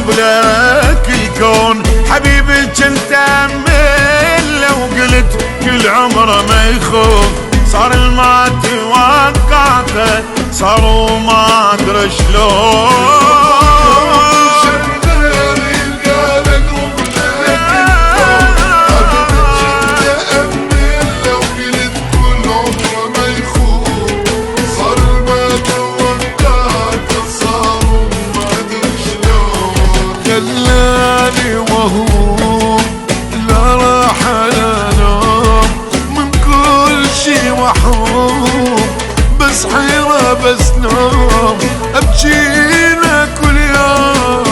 اقلب لك الكون حبيبي كنت امل لو قلت كل عمره ما يخوف صار الما توقعته صار وما ادري شلون خلاني وهموم لا راحة لا نوم من كل شي محروم بس حيرة بس نوم ابجينا كل يوم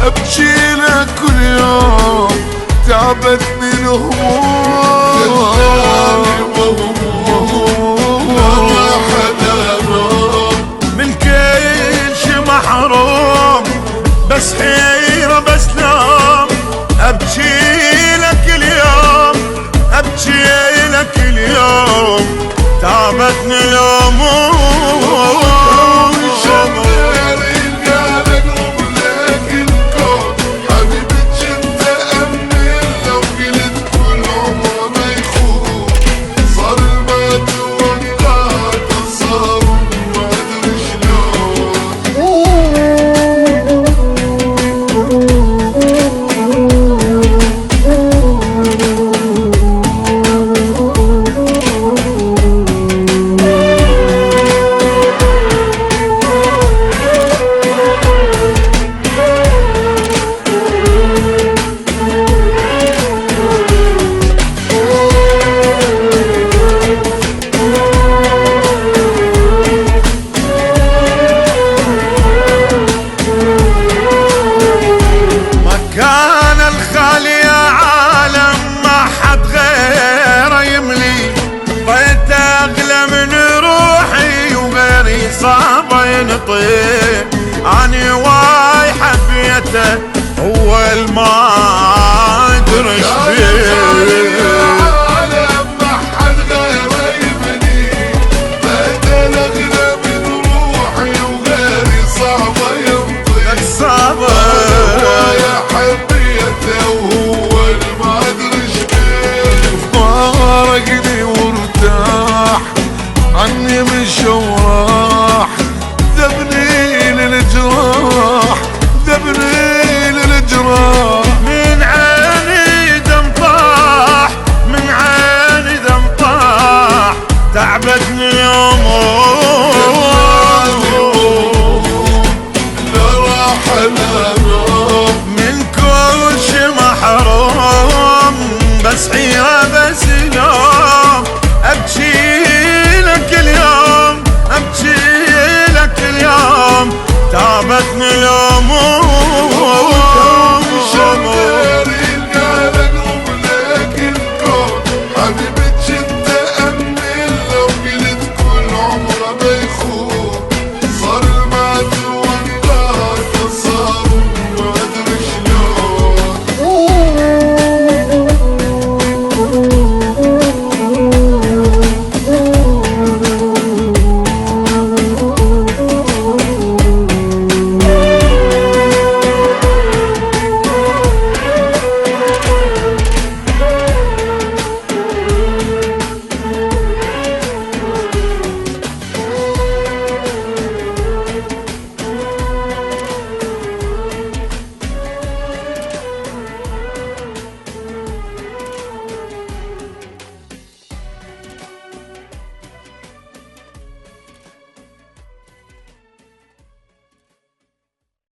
ابجينا كل يوم تعبتني الهموم خلاني وهموم لا راحة لا نوم من كل شي محروم بس حيرة بس نوم ابكي لك اليوم ابكي لك اليوم تعبتني الهموم اني واي حبيته هو الما ادري ايش بيه عالم ما حد غيره يبني بدل اغلى من روحي وغيري صعبه يمضي صعبه يا حبيته وهو الما ادري ايش بيه فارقني وارتاح عني مشى وراح ذبني للجراح ذبني للجراح من عيني دم طاح من عيني دم طاح تعبتني اليوم لا راحة لا نوم من كل شي محروم بس حيرة